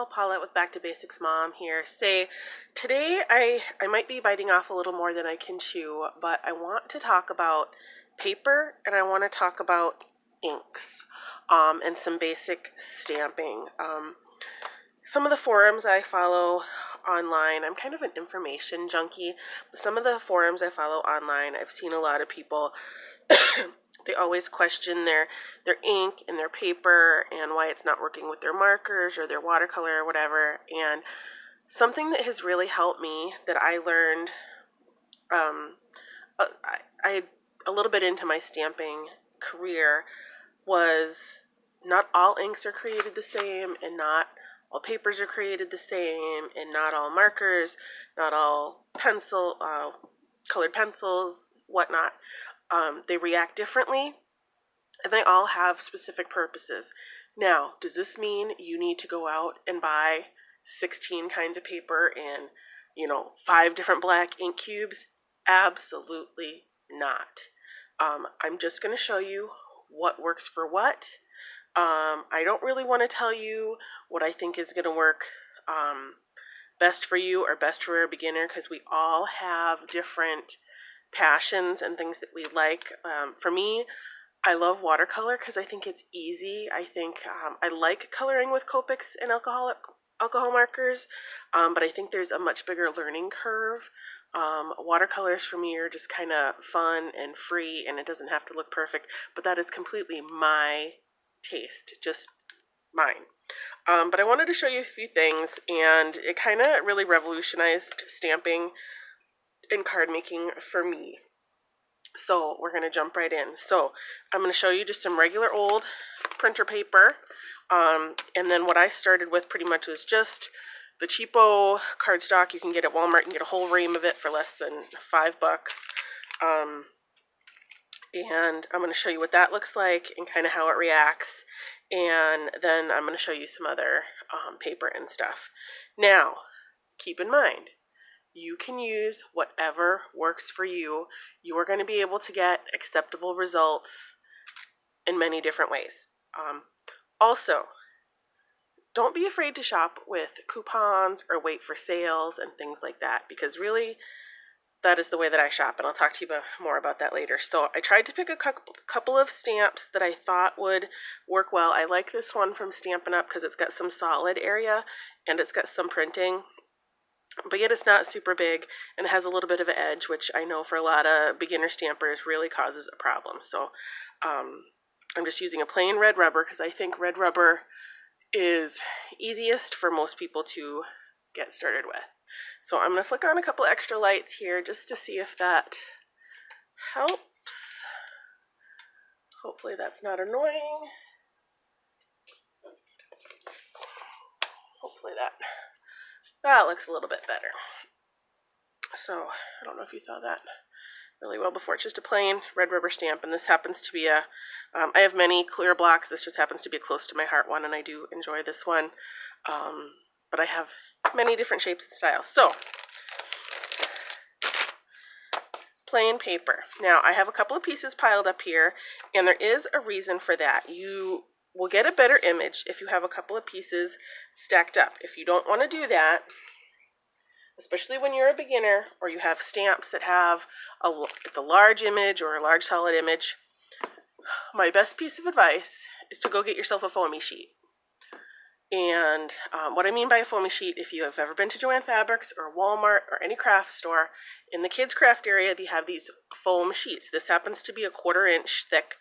y'all, Paulette with Back to Basics Mom here. Today I might be biting off a little more than I can chew, but I want to talk about paper and I want to talk about inks and some basic stamping. Some of the forums I follow online, I'm kind of an information junkie, but some of the forums I follow online, I've seen a lot of people they always question their ink and their paper and why it's not working with their markers or their watercolor or whatever. And something that has really helped me that I learned, I a little bit into my stamping career, was not all inks are created the same, and not all papers are created the same, and not all markers, not all colored pencils, whatnot. They react differently, and they all have specific purposes. Now, does this mean you need to go out and buy 16 kinds of paper and, 5 different black ink cubes? Absolutely not. I'm just going to show you what works for what. I don't really want to tell you what I think is going to work best for you or best for a beginner, because we all have different passions and things that we like. For me, I love watercolor because I think it's easy. I think I like coloring with Copics and alcohol markers, but I think there's a much bigger learning curve. Watercolors for me are just kind of fun and free, and it doesn't have to look perfect, but that is completely my taste, just mine. But I wanted to show you a few things, and it kind of really revolutionized stamping and card making for me. So we're going to jump right in. So I'm going to show you just some regular old printer paper. And then what I started with pretty much was just the cheapo cardstock you can get at Walmart. You can get a whole ream of it for less than $5. And I'm going to show you what that looks like and kind of how it reacts. And then I'm going to show you some other paper and stuff. Now, keep in mind, you can use whatever works for you. You are going to be able to get acceptable results in many different ways. Also, don't be afraid to shop with coupons or wait for sales and things like that, because really, that is the way that I shop, and I'll talk to you more about that later. So I tried to pick a couple of stamps that I thought would work well. I like this one from Stampin' Up! Because it's got some solid area and it's got some printing, but yet it's not super big, and it has a little bit of an edge, which I know for a lot of beginner stampers really causes a problem. So I'm just using a plain red rubber because I think red rubber is easiest for most people to get started with. So I'm going to flick on a couple extra lights here just to see if that helps. Hopefully that's not annoying. Hopefully that looks a little bit better. So I don't know if you saw that really well before. It's just a plain red rubber stamp, and this happens to be I have many clear blocks. This just happens to be a close to my heart one, and I do enjoy this one. But I have many different shapes and styles. So, plain paper. Now, I have a couple of pieces piled up here, and there is a reason for that. You will get a better image if you have a couple of pieces stacked up. If you don't want to do that, especially when you're a beginner or you have stamps that have it's a large image or a large solid image, my best piece of advice is to go get yourself a foamy sheet. And what I mean by a foamy sheet, if you have ever been to Joann Fabrics or Walmart or any craft store, in the kids craft area, they have these foam sheets. This happens to be a 1/4 inch thick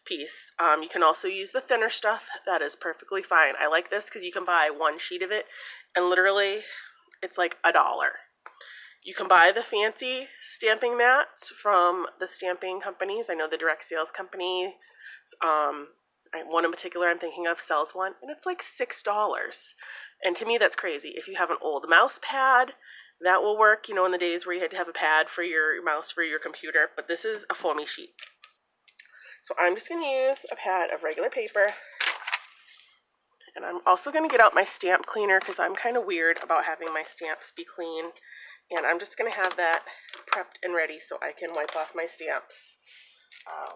piece. You can also use the thinner stuff. That is perfectly fine. I like this because you can buy one sheet of it, and literally it's like $1. You can buy the fancy stamping mats from the stamping companies. I know the direct sales company, one in particular I'm thinking of, sells one, and it's like $6. And to me, that's crazy. If you have an old mouse pad, that will work, in the days where you had to have a pad for your mouse for your computer, but this is a foamy sheet. So I'm just going to use a pad of regular paper, and I'm also going to get out my stamp cleaner because I'm kind of weird about having my stamps be clean, and I'm just going to have that prepped and ready so I can wipe off my stamps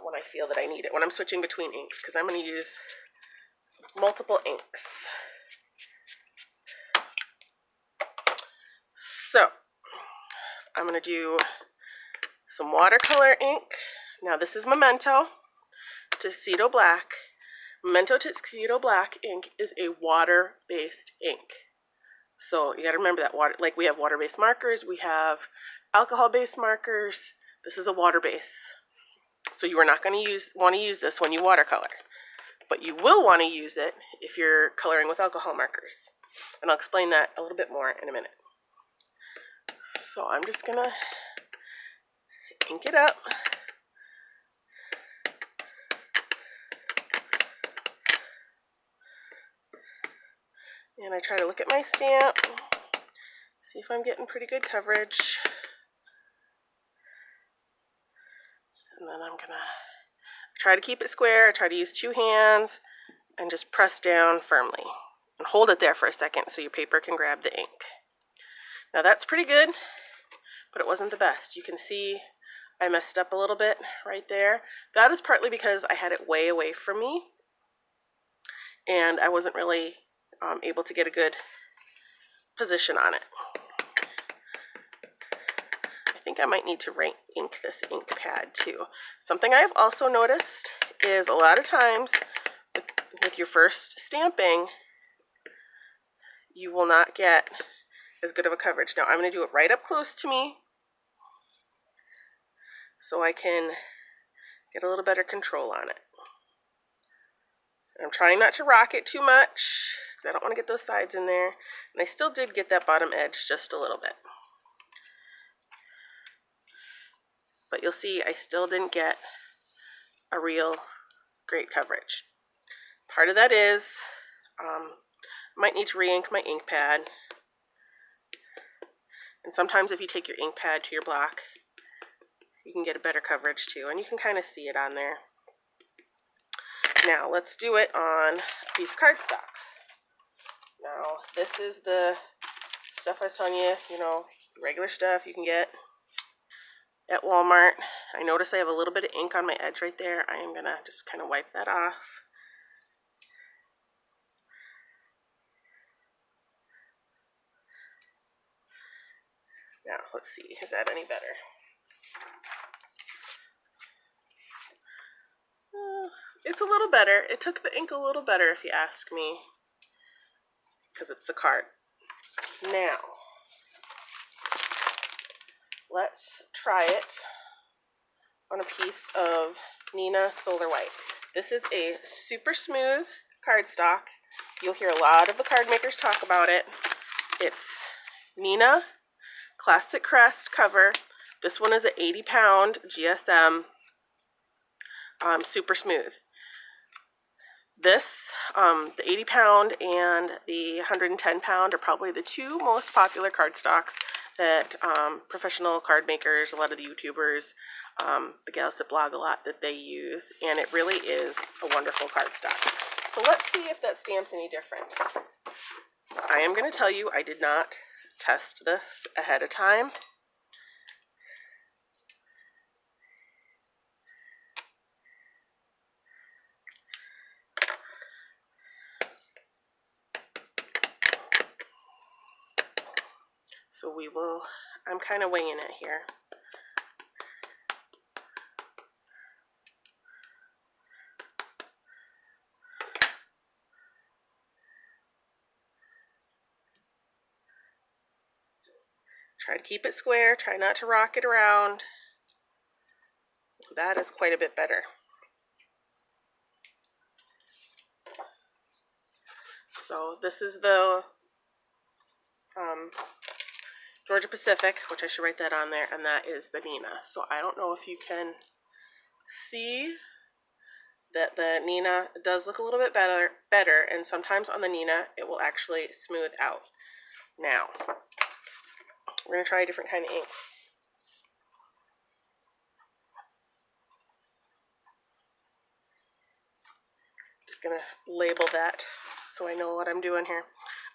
when I feel that I need it, when I'm switching between inks, because I'm going to use multiple inks. So I'm going to do some watercolor ink. Now this is Memento Tuxedo Black. Memento Tuxedo Black ink is a water-based ink. So you got to remember that water, like we have water-based markers, we have alcohol-based markers. This is a water base. So you are not going to want to use this when you watercolor. But you will want to use it if you're coloring with alcohol markers. And I'll explain that a little bit more in a minute. So I'm just going to ink it up. And I try to look at my stamp, see if I'm getting pretty good coverage. And then I'm going to try to keep it square. I try to use 2 hands and just press down firmly. And hold it there for a second so your paper can grab the ink. Now that's pretty good, but it wasn't the best. You can see I messed up a little bit right there. That is partly because I had it way away from me, and I wasn't really able to get a good position on it. I think I might need to ink this ink pad too. Something I've also noticed is a lot of times with your first stamping, you will not get as good of a coverage. Now I'm going to do it right up close to me so I can get a little better control on it. And I'm trying not to rock it too much because I don't want to get those sides in there. And I still did get that bottom edge just a little bit. But you'll see I still didn't get a real great coverage. Part of that is I might need to re-ink my ink pad. And sometimes if you take your ink pad to your block, you can get a better coverage too, and you can kind of see it on there. Now let's do it on a piece of cardstock. Now this is the stuff I was telling you, regular stuff you can get at Walmart. I notice I have a little bit of ink on my edge right there. I am going to just kind of wipe that off. Now let's see, is that any better? It's a little better. It took the ink a little better if you ask me, because it's the card. Now, let's try it on a piece of Neenah Solar White. This is a super smooth cardstock. You'll hear a lot of the card makers talk about it. It's Neenah Classic Crest cover. This one is an 80-pound GSM, super smooth. This, the 80-pound and the 110-pound are probably the 2 most popular cardstocks that professional card makers, a lot of the YouTubers, the gals that blog a lot, that they use, and it really is a wonderful cardstock. So let's see if that stamps any different. I am going to tell you I did not test this ahead of time. So I'm kind of winging it here. Try to keep it square, try not to rock it around. That is quite a bit better. So this is the Georgia Pacific, which I should write that on there, and that is the Neenah. So I don't know if you can see that the Neenah does look a little bit better, and sometimes on the Neenah it will actually smooth out. Now, we're going to try a different kind of ink. Just going to label that so I know what I'm doing here.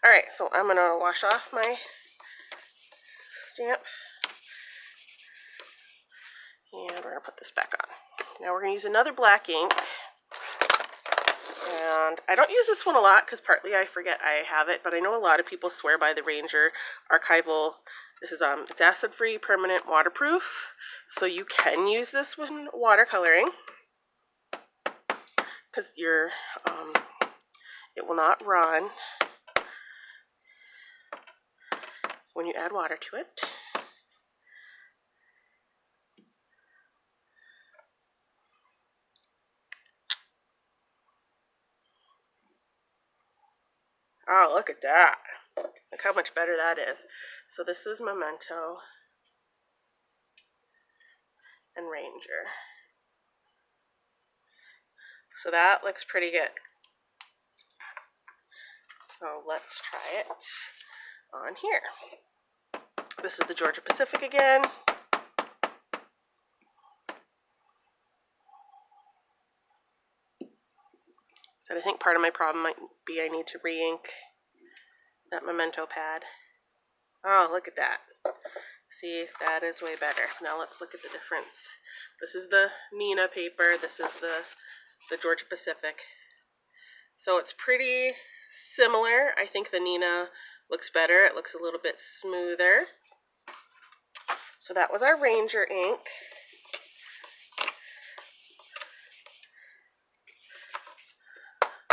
Alright, so I'm going to wash off my stamp. And we're going to put this back on. Now we're going to use another black ink. And I don't use this one a lot because partly I forget I have it, but I know a lot of people swear by the Ranger archival This is it's acid-free, permanent, waterproof, so you can use this when watercoloring because it will not run when you add water to it. Oh, look at that. Look how much better that is. So this was Memento and Ranger. So that looks pretty good. So let's try it on here. This is the Georgia Pacific again. So I think part of my problem might be I need to re-ink that Memento pad. Oh, look at that. See, that is way better. Now let's look at the difference. This is the Neenah paper. This is the Georgia Pacific. So it's pretty similar. I think the Neenah looks better. It looks a little bit smoother. So that was our Ranger ink.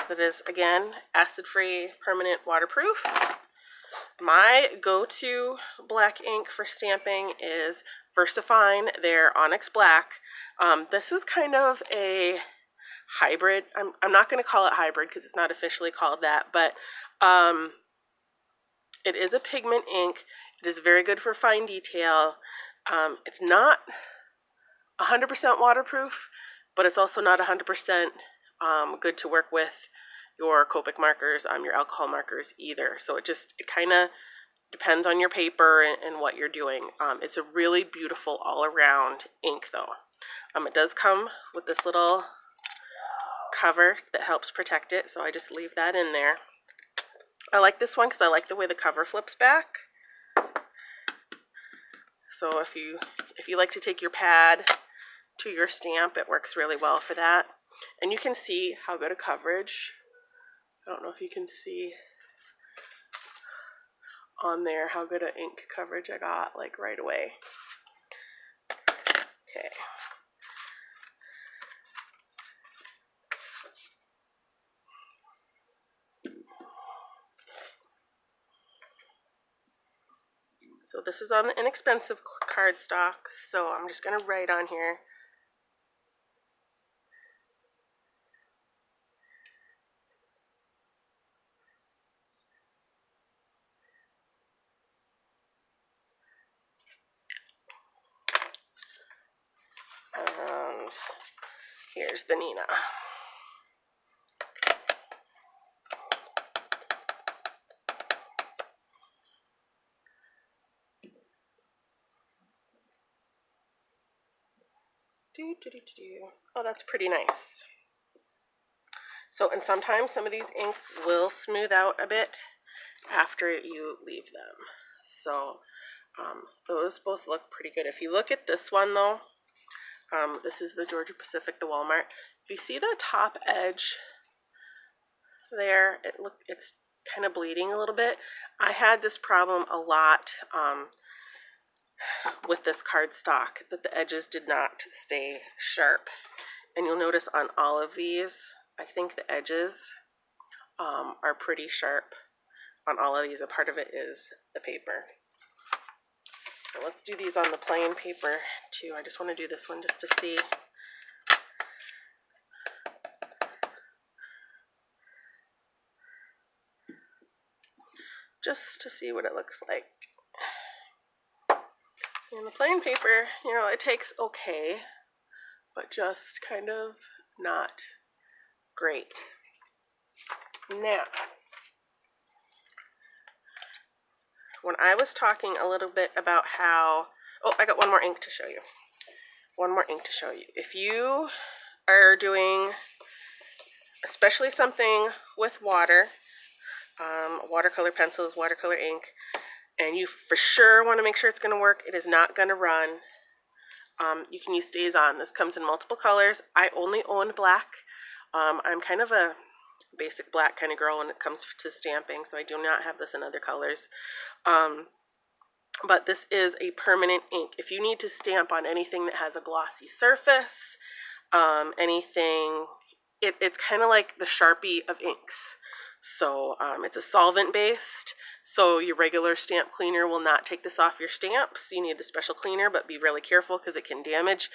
That is, again, acid-free, permanent, waterproof. My go-to black ink for stamping is VersaFine, their Onyx Black. This is kind of a hybrid. I'm not going to call it hybrid because it's not officially called that, but it is a pigment ink. It is very good for fine detail. It's not 100% waterproof, but it's also not 100% good to work with your Copic markers, your alcohol markers either. So it kind of depends on your paper and what you're doing. It's a really beautiful all-around ink though. It does come with this little cover that helps protect it, so I just leave that in there. I like this one because I like the way the cover flips back. So if you like to take your pad to your stamp, it works really well for that. And you can see how good a coverage. I don't know if you can see on there how good an ink coverage I got, like right away. Okay. So this is on the inexpensive cardstock, so I'm just going to write on here. And here's the Neenah. Oh, that's pretty nice. So, and sometimes some of these ink will smooth out a bit after you leave them. So, those both look pretty good. If you look at this one though, this is the Georgia Pacific, the Walmart. If you see the top edge there, it's kind of bleeding a little bit. I had this problem a lot with this cardstock, that the edges did not stay sharp. And you'll notice on all of these, I think the edges are pretty sharp on all of these. A part of it is the paper. So let's do these on the plain paper too. I just want to do this one just to see. Just to see what it looks like. And the plain paper, it takes okay, but just kind of not great. Now, when I was talking a little bit about how, I got one more ink to show you. If you are doing, especially something with water, watercolor pencils, watercolor ink, and you for sure want to make sure it's going to work, it is not going to run, you can use Stays On. This comes in multiple colors. I only own black. I'm kind of a basic black kind of girl when it comes to stamping, so I do not have this in other colors. but this is a permanent ink. If you need to stamp on anything that has a glossy surface, anything, it's kind of like the Sharpie of inks. So it's a solvent based, so your regular stamp cleaner will not take this off your stamps. You need the special cleaner, but be really careful because it can damage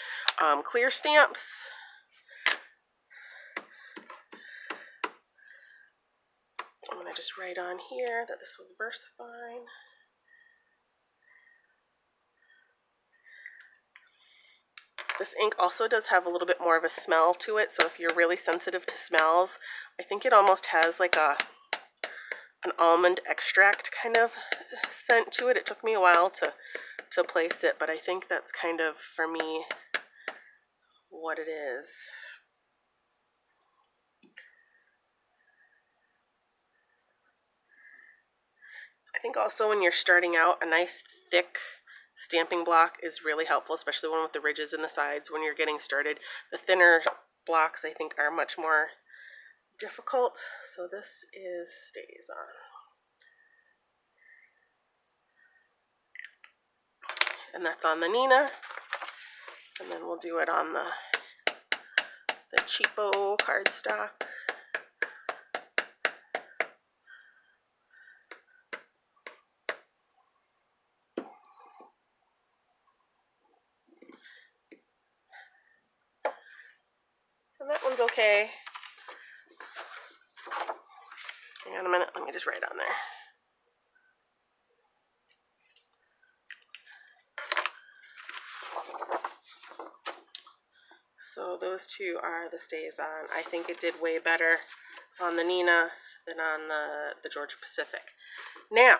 clear stamps. I'm going to just write on here that this was VersaFine. This ink also does have a little bit more of a smell to it, so if you're really sensitive to smells, I think it almost has like an almond extract kind of scent to it. It took me a while to place it, but I think that's kind of, for me, what it is. I think also when you're starting out, a nice thick stamping block is really helpful, especially one with the ridges in the sides when you're getting started. The thinner blocks, I think, are much more difficult. So this is stays on. And that's on the Nina. And then we'll do it on the cheapo cardstock. And that one's okay. Hang on a minute, let me just write on there. So those two are the stays on. I think it did way better on the Nina than on the Georgia Pacific. Now,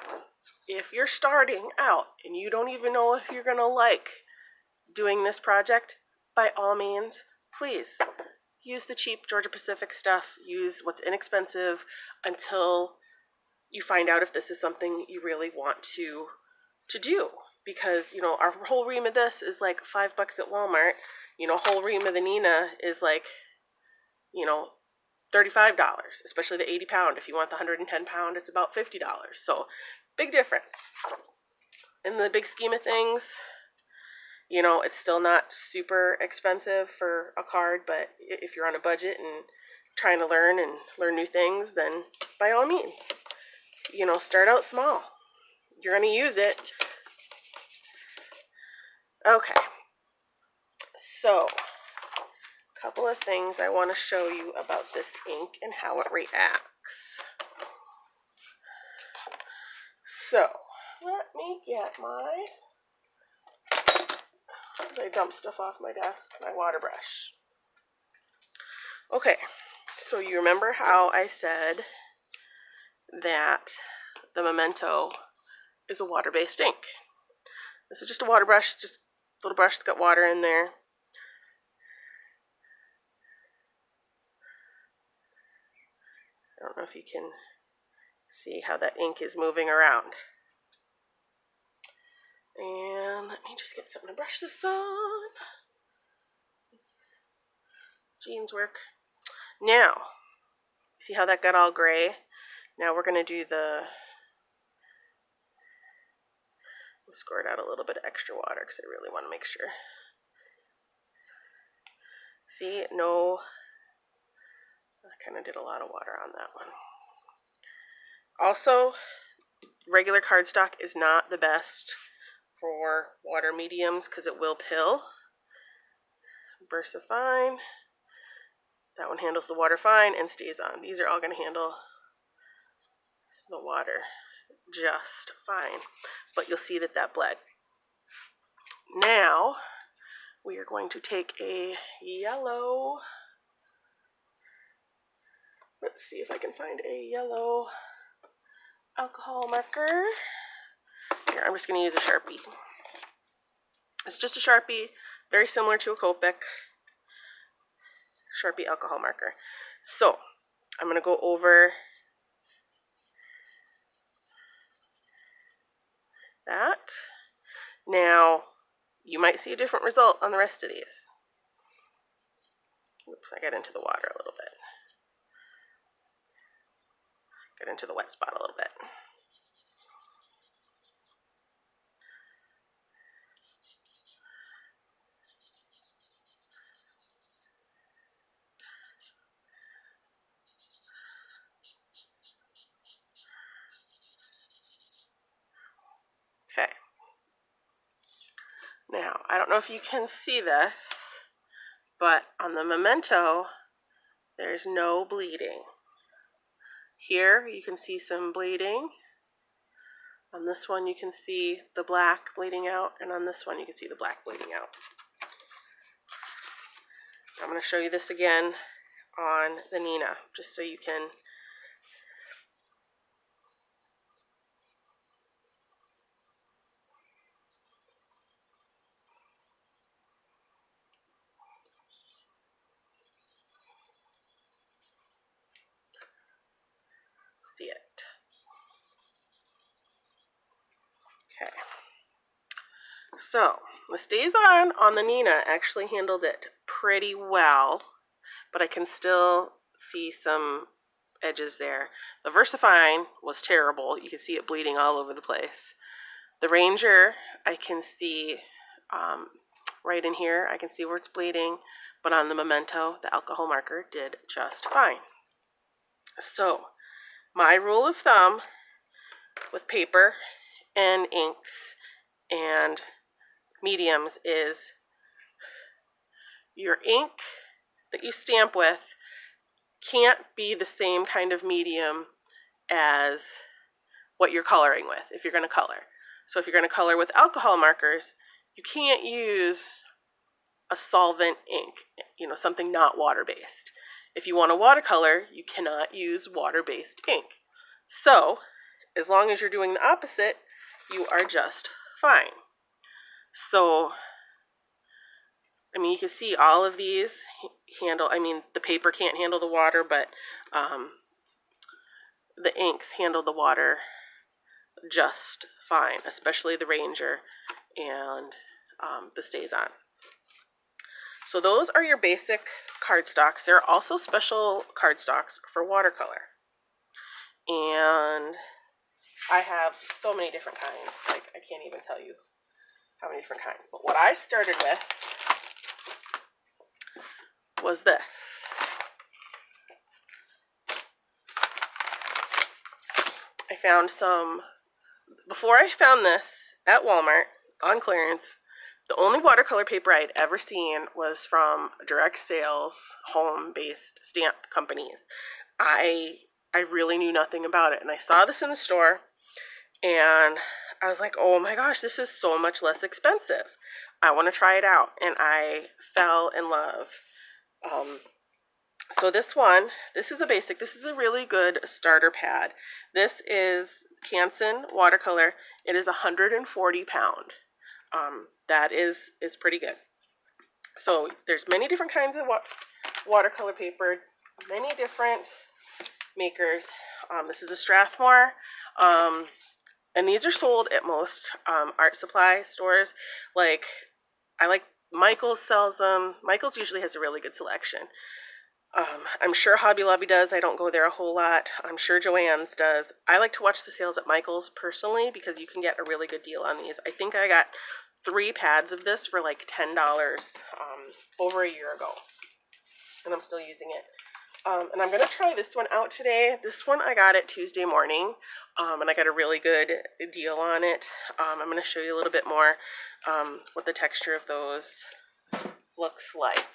if you're starting out and you don't even know if you're gonna like doing this project, by all means, please use the cheap Georgia Pacific stuff. Use what's inexpensive until you find out if this is something you really want to do. Because, you know, our whole ream of this is like $5 at Walmart. You know, whole ream of the Nina is like, you know, $35, especially the 80 pound. If you want the 110 pound, it's about $50. So big difference. In the big scheme of things, you know, it's still not super expensive for a card, but if you're on a budget and trying to learn new things, then by all means, you know, start out small. You're going to use it. Okay. So, a couple of things I want to show you about this ink and how it reacts. So, let me get as I dump stuff off my desk, my water brush. Okay, so you remember how I said that the Memento is a water-based ink. This is just a water brush, it's just a little brush that's got water in there. I don't know if you can see how that ink is moving around. And let me just get something to brush this on. Jeans work. Now, see how that got all gray? Now we're going to do we'll squirt out a little bit of extra water because I really want to make sure. See, no, I kind of did a lot of water on that one. Also, regular cardstock is not the best for water mediums because it will pill. VersaFine, that one handles the water fine and stays on. These are all going to handle the water just fine, but you'll see that bled. Now we are going to take a yellow, let's see if I can find a yellow alcohol marker. Here, I'm just going to use a Sharpie. It's just a Sharpie, very similar to a Copic. Sharpie alcohol marker. So I'm going to go over that. Now, you might see a different result on the rest of these. Oops, I got into the water a little bit. Get into the wet spot a little bit. Now, I don't know if you can see this, but on the Memento, there's no bleeding. Here, you can see some bleeding. On this one, you can see the black bleeding out, and on this one, you can see the black bleeding out. I'm going to show you this again on the Nina, just so you can see it. Okay. So, the Stays on the Nina actually handled it pretty well, but I can still see some edges there. The VersaFine was terrible. You can see it bleeding all over the place. The Ranger, I can see right in here, I can see where it's bleeding, but on the Memento, the alcohol marker did just fine. So, my rule of thumb with paper and inks and mediums is your ink that you stamp with can't be the same kind of medium as what you're coloring with if you're going to color. So if you're going to color with alcohol markers, you can't use a solvent ink, something not water-based. If you want a watercolor, you cannot use water-based ink. So, as long as you're doing the opposite, you are just fine. So, you can see all of these the paper can't handle the water, but the inks handle the water just fine, especially the Ranger and the Stays On. So those are your basic cardstocks. There are also special cardstocks for watercolor. And I have so many different kinds, like I can't even tell you how many different kinds. But what I started with was this. I found some, before I found this at Walmart on clearance, the only watercolor paper I'd ever seen was from direct sales, home-based stamp companies. I really knew nothing about it, and I saw this in the store, and I was like, oh my gosh, this is so much less expensive. I want to try it out, and I fell in love. So this is a basic. This is a really good starter pad. This is Canson watercolor. It is 140 pound. That is pretty good. So there's many different kinds of watercolor paper, many different makers. This is a Strathmore, and these are sold at most art supply stores. Like Michael's sells them. Michael's usually has a really good selection. I'm sure Hobby Lobby does. I don't go there a whole lot. I'm sure Joann's does. I like to watch the sales at Michael's personally because you can get a really good deal on these. I think I got 3 pads of this for like $10 over a year ago, and I'm still using it. And I'm going to try this one out today. This one I got it Tuesday morning, and I got a really good deal on it. I'm going to show you a little bit more what the texture of those looks like.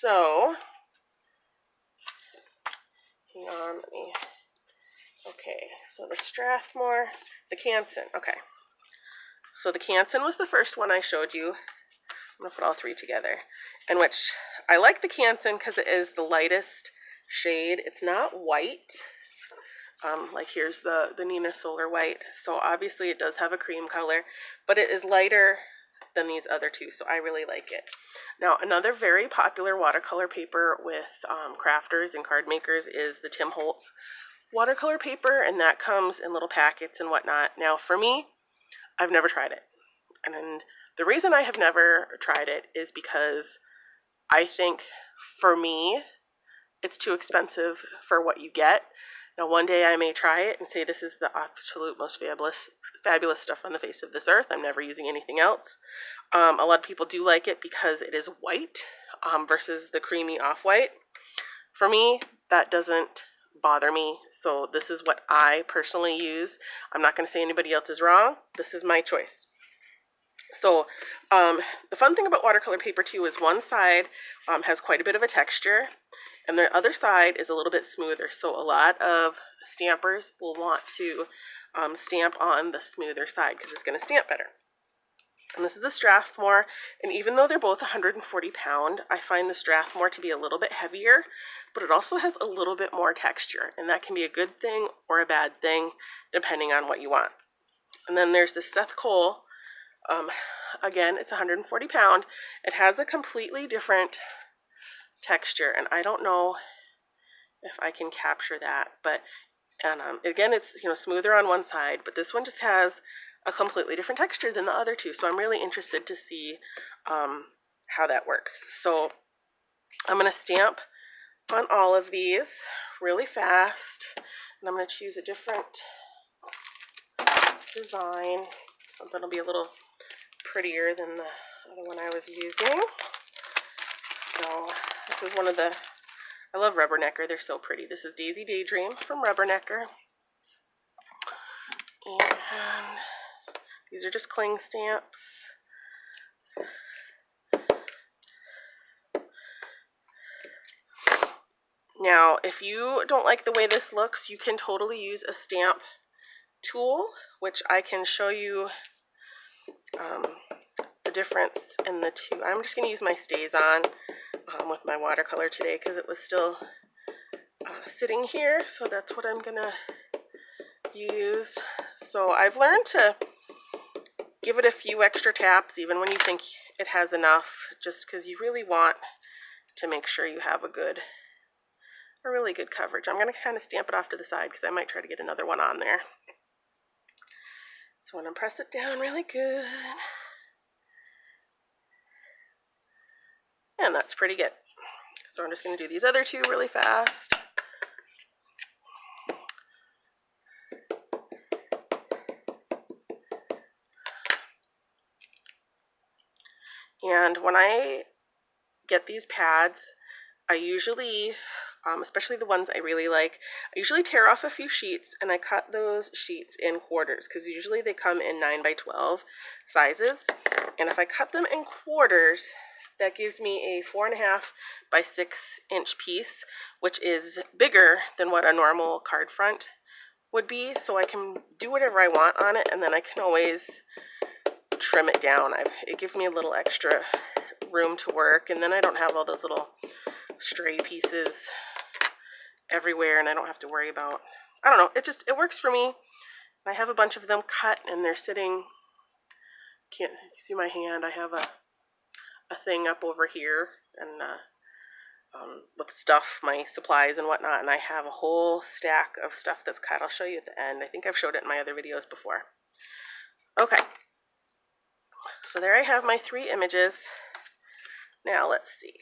So, hang on, okay, so the Strathmore, the Canson, okay. So the Canson was the first one I showed you. I'm going to put all 3 together. And which, I like the Canson because it is the lightest shade. It's not white. Like here's the Nina Solar White. So obviously it does have a cream color, but it is lighter than these other 2, so I really like it. Now, another very popular watercolor paper with crafters and card makers is the Tim Holtz watercolor paper, and that comes in little packets and whatnot. Now, for me, I've never tried it. And the reason I have never tried it is because I think, for me, it's too expensive for what you get. Now, one day I may try it and say this is the absolute most fabulous stuff on the face of this earth. I'm never using anything else. A lot of people do like it because it is white versus the creamy off-white. For me, that doesn't bother me. So this is what I personally use. I'm not going to say anybody else is wrong. This is my choice. So the fun thing about watercolor paper too is one side has quite a bit of a texture and the other side is a little bit smoother. So a lot of stampers will want to stamp on the smoother side because it's going to stamp better. And this is the Strathmore, and even though they're both 140 pound, I find the Strathmore to be a little bit heavier, but it also has a little bit more texture, and that can be a good thing or a bad thing, depending on what you want. And then there's the Seth Cole. Again, it's 140 pound. It has a completely different texture, and I don't know if I can capture that, but again, it's smoother on one side, but this one just has a completely different texture than the other two. So I'm really interested to see how that works. So I'm going to stamp on all of these really fast, and I'm going to choose a different design, something that'll be a little prettier than the other one I was using. So this is one of the, I love Rubbernecker, they're so pretty. This is Daisy Daydream from Rubbernecker. And these are just cling stamps. Now, if you don't like the way this looks, you can totally use a stamp tool, which I can show you the difference in the two. I'm just going to use my StazOn with my watercolor today because it was still sitting here, so that's what I'm going to use. So I've learned to give it a few extra taps even when you think it has enough, just because you really want to make sure you have a really good coverage. I'm going to kind of stamp it off to the side because I might try to get another one on there. So I'm going to press it down really good. And that's pretty good. So I'm just going to do these other two really fast. And when I get these pads, I usually, especially the ones I really like, I usually tear off a few sheets and I cut those sheets in quarters because usually they come in 9 by 12 sizes. And if I cut them in quarters, that gives me a 4.5 by 6 inch piece, which is bigger than what a normal card front would be. So I can do whatever I want on it, and then I can always trim it down. It gives me a little extra room to work, and then I don't have all those little stray pieces everywhere, and I don't have to worry about, I don't know, it works for me. I have a bunch of them cut, and they're sitting, can't you see my hand? I have a thing up over here, and with stuff, my supplies and whatnot, and I have a whole stack of stuff that's cut. I'll show you at the end. I think I've showed it in my other videos before. Okay, so there I have my 3 images. Now let's see.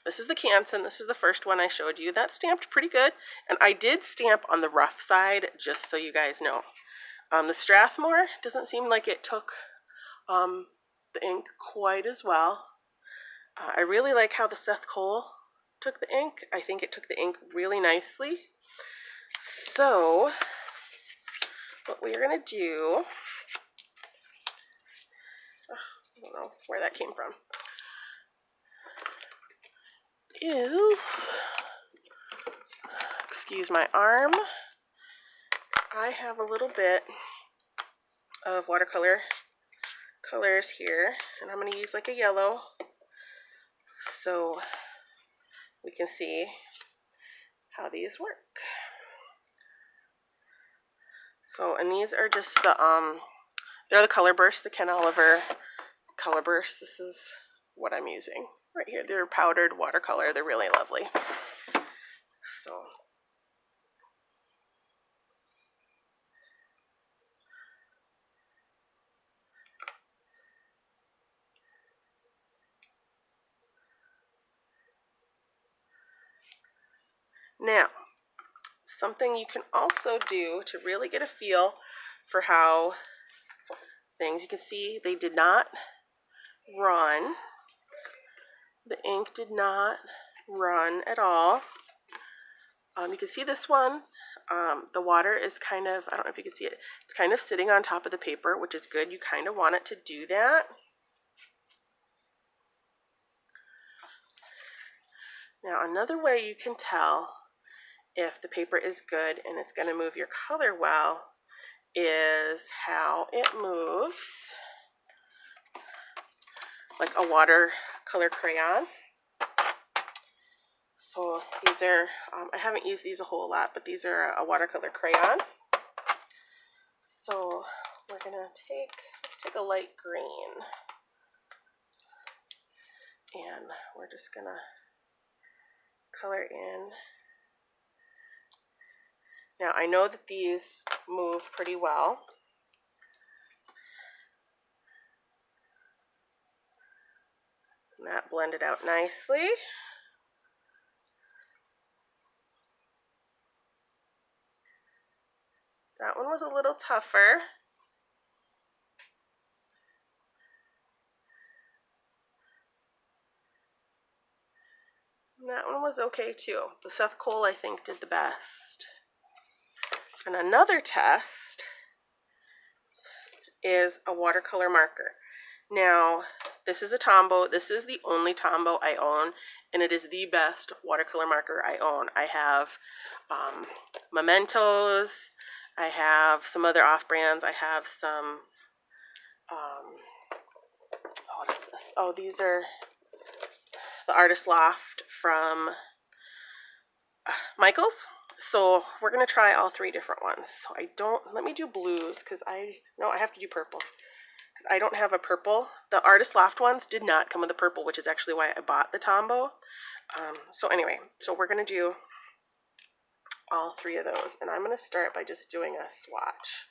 This is the Canson. This is the first one I showed you. That stamped pretty good, and I did stamp on the rough side, just so you guys know. The Strathmore doesn't seem like it took the ink quite as well. I really like how the Seth Cole took the ink. I think it took the ink really nicely. So what we're going to do, I don't know where that came from, is, excuse my arm, I have a little bit of watercolor colors here, and I'm going to use like a yellow so we can see how these work. So, and these are just the, they're the Color Burst, the Ken Oliver Color Burst. This is what I'm using right here. They're powdered watercolor. They're really lovely. So, now, something you can also do to really get a feel for how things, you can see they did not run. The ink did not run at all. You can see this one, the water is kind of, I don't know if you can see it, it's kind of sitting on top of the paper, which is good. You kind of want it to do that. Now another way you can tell if the paper is good and it's going to move your color well is how it moves, like a watercolor crayon. So these are, I haven't used these a whole lot, but these are a watercolor crayon. So we're gonna let's take a light green, and we're just gonna color in. Now I know that these move pretty well. And that blended out nicely. That one was a little tougher. And that one was okay too. The Seth Cole, I think, did the best. And another test is a watercolor marker. Now, this is a Tombow. This is the only Tombow I own, and it is the best watercolor marker I own. I have Mementos. I have some other off-brands. I have some, what is this? Oh, these are the Artist Loft from Michaels. So we're going to try all three different ones. So let me do blues, because I have to do purple. I don't have a purple. The Artist Loft ones did not come with a purple, which is actually why I bought the Tombow. So anyway, so we're going to do all three of those. And I'm going to start by just doing a swatch.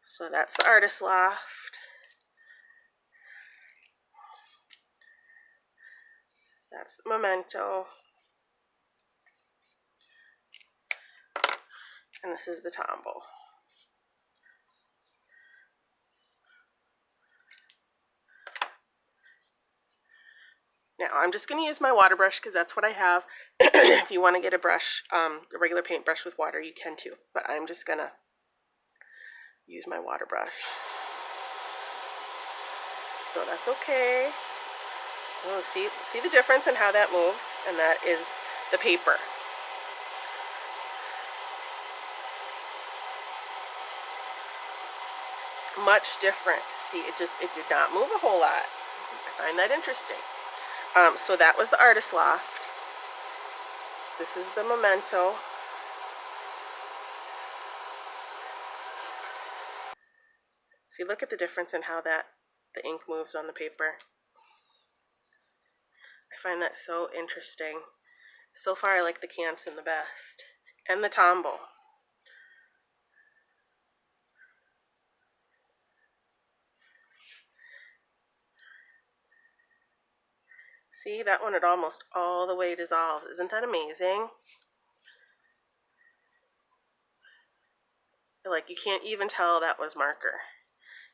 So that's the Artist Loft. That's the Memento. And this is the Tombow. Now I'm just going to use my water brush because that's what I have. If you want to get a brush, a regular paintbrush with water, you can too. But I'm just going to use my water brush. So that's okay. Oh, see the difference in how that moves? And that is the paper. Much different. See, it did not move a whole lot. I find that interesting. So that was the Artist Loft. This is the Memento. See, look at the difference in how the ink moves on the paper. I find that so interesting. So far, I like the Canson the best. And the Tombow. See, that one, it almost all the way dissolves. Isn't that amazing? Like, you can't even tell that was marker.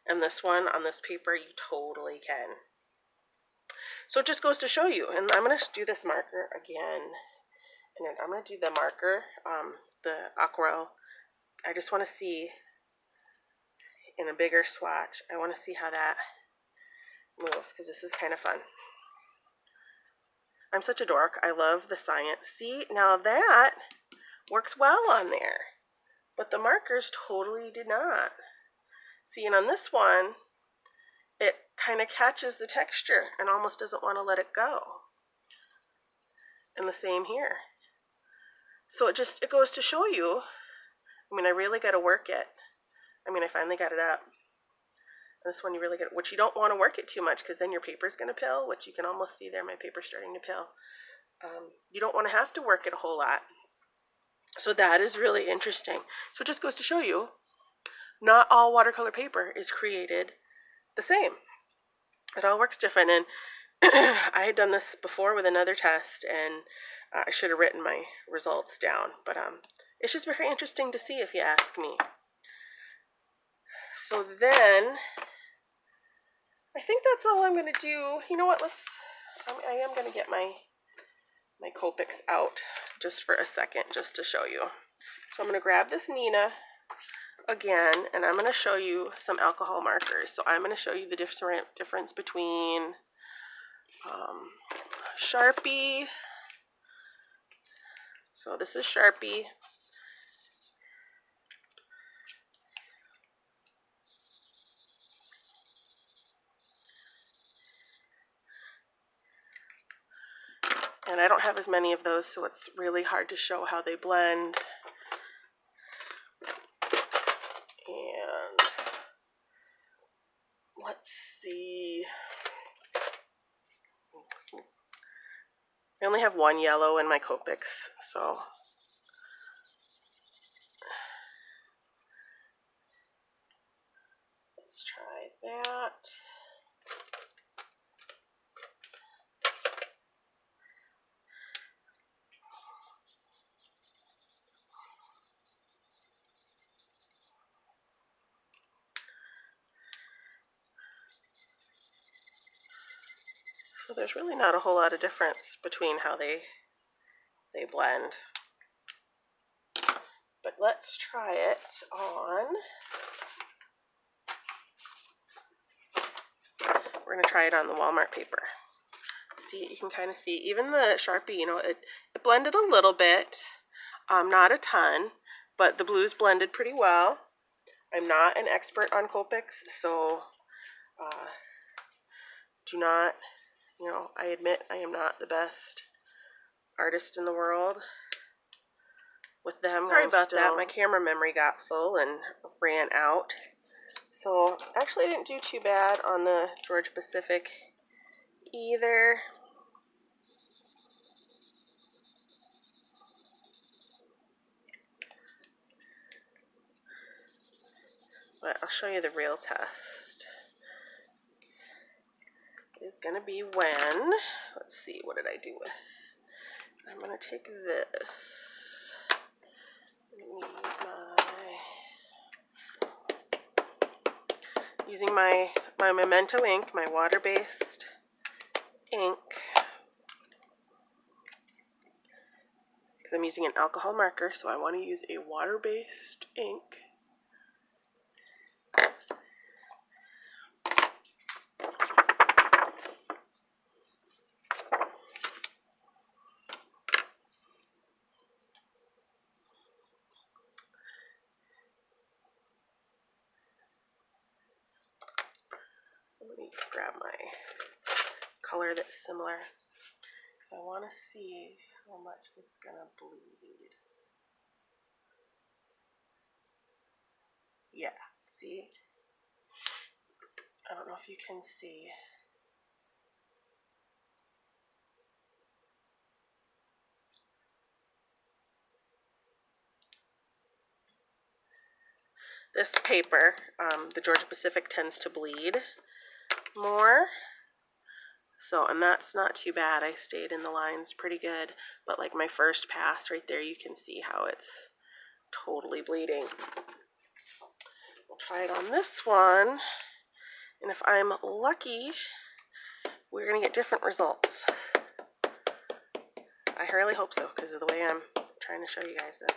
And this one, on this paper, you totally can. So it just goes to show you. And I'm going to do this marker again. And then I'm going to do the marker, the aquarelle. I just want to see in a bigger swatch. I want to see how that moves, because this is kind of fun. I'm such a dork. I love the science. See, now that works well on there. But the markers totally did not. See, and on this one, it kind of catches the texture and almost doesn't want to let it go. And the same here. So it goes to show you, I mean, I really got to work it. I mean, I finally got it up. This one you really get, which you don't want to work it too much, because then your paper's going to pill, which you can almost see there, my paper's starting to pill. You don't want to have to work it a whole lot. So that is really interesting. So it just goes to show you, not all watercolor paper is created the same. It all works different. And I had done this before with another test, and I should have written my results down. But it's just very interesting to see, if you ask me. So then, I think that's all I'm going to do. You know what, I am going to get my my Copics out just for a second, just to show you. So I'm going to grab this Nina again, and I'm going to show you some alcohol markers. So I'm going to show you the difference between Sharpie. So this is Sharpie. And I don't have as many of those, so it's really hard to show how they blend. And let's see. I only have one yellow in my Copics, so let's try that. So there's really not a whole lot of difference between how they blend. But let's try it on. We're going to try it on the Walmart paper. See, you can kind of see, even the Sharpie, you know, it blended a little bit, not a ton, but the blues blended pretty well. I'm not an expert on Copics, so do not, you know, I admit I am not the best artist in the world with them. Sorry about that, my camera memory got full and ran out. So actually I didn't do too bad on the Georgia Pacific either. But I'll show you the real test. Is going to be when, let's see, what did I do with? I'm going to take this. Using my Memento ink, my water-based ink, because I'm using an alcohol marker, so I want to use a water-based ink. Let me grab my color that's similar, because I want to see how much it's going to bleed. Yeah, see? I don't know if you can see. This paper, the Georgia Pacific, tends to bleed more. So, and that's not too bad. I stayed in the lines pretty good. But like my first pass right there, you can see how it's totally bleeding. We'll try it on this one. And if I'm lucky, we're going to get different results. I really hope so, because of the way I'm trying to show you guys this.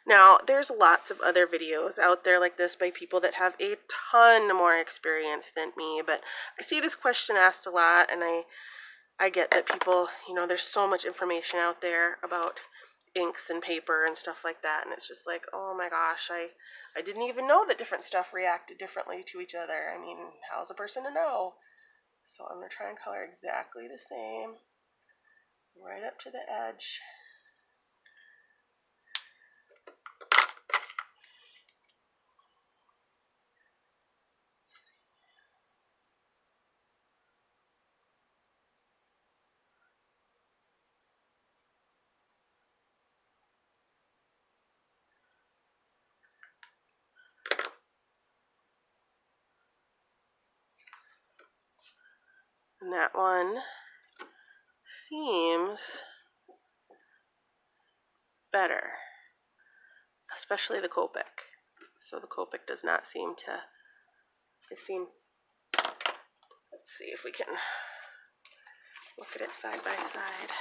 Now, there's lots of other videos out there like this by people that have a ton more experience than me, but I see this question asked a lot, and I get that people, you know, there's so much information out there about inks and paper and stuff like that, and it's just like, oh my gosh, I didn't even know that different stuff reacted differently to each other. I mean, how's a person to know? So I'm going to try and color exactly the same, right up to the edge. And that one seems better, especially the Copic. So the Copic does not seem to, let's Let's see if we can look at it side by side.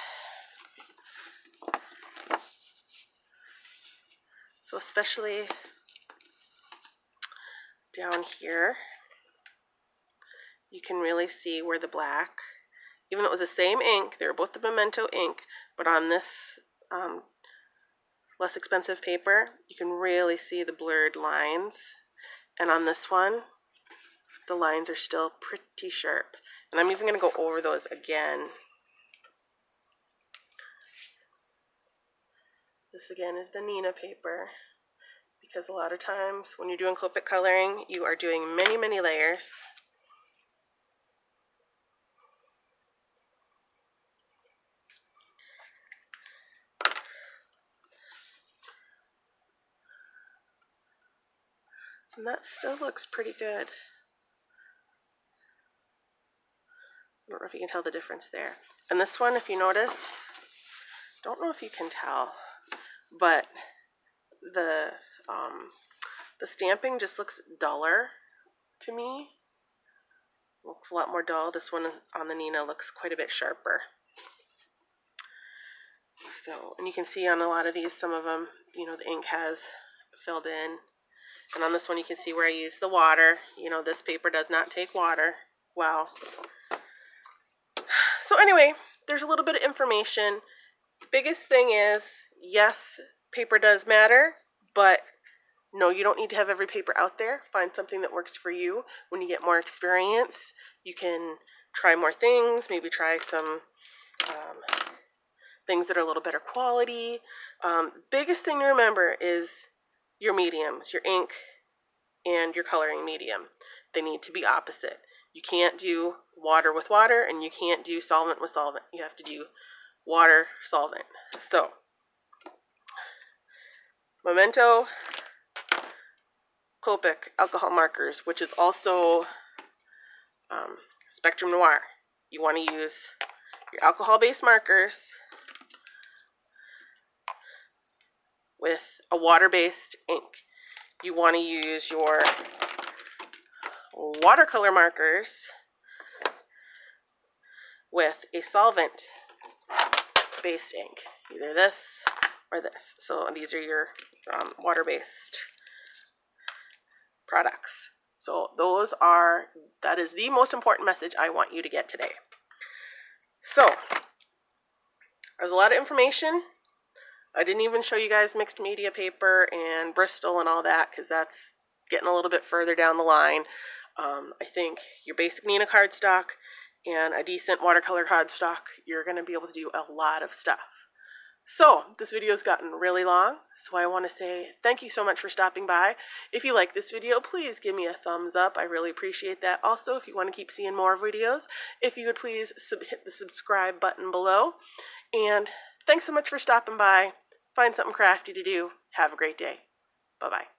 So especially down here, you can really see where the black, even though it was the same ink, they were both the Memento ink, but on this less expensive paper, you can really see the blurred lines. And on this one, the lines are still pretty sharp. And I'm even going to go over those again. This again is the Nina paper, because a lot of times when you're doing Copic coloring, you are doing many, many layers. And that still looks pretty good. I don't know if you can tell the difference there. And this one, if you notice, don't know if you can tell, but the stamping just looks duller to me. Looks a lot more dull. This one on the Nina looks quite a bit sharper. So, and you can see on a lot of these, some of them, you know, the ink has filled in. And on this one, you can see where I use the water. You know, this paper does not take water well. So anyway, there's a little bit of information. Biggest thing is, yes, paper does matter, but no, you don't need to have every paper out there. Find something that works for you. When you get more experience, you can try more things, maybe try some things that are a little better quality. Biggest thing to remember is your mediums, your ink and your coloring medium. They need to be opposite. You can't do water with water, and you can't do solvent with solvent. You have to do water, solvent. So, Memento Copic alcohol markers, which is also Spectrum Noir. You want to use your alcohol-based markers with a water-based ink. You want to use your watercolor markers with a solvent-based ink, either this or this. So these are your water-based products. So that is the most important message I want you to get today. So there's a lot of information. I didn't even show you guys mixed media paper and Bristol and all that, because that's getting a little bit further down the line. I think your basic Nina cardstock and a decent watercolor cardstock, you're going to be able to do a lot of stuff. So this video's gotten really long, so I want to say thank you so much for stopping by. If you like this video, please give me a thumbs up. I really appreciate that. Also, if you want to keep seeing more videos, if you would please hit the subscribe button below. And thanks so much for stopping by. Find something crafty to do. Have a great day. Bye-bye.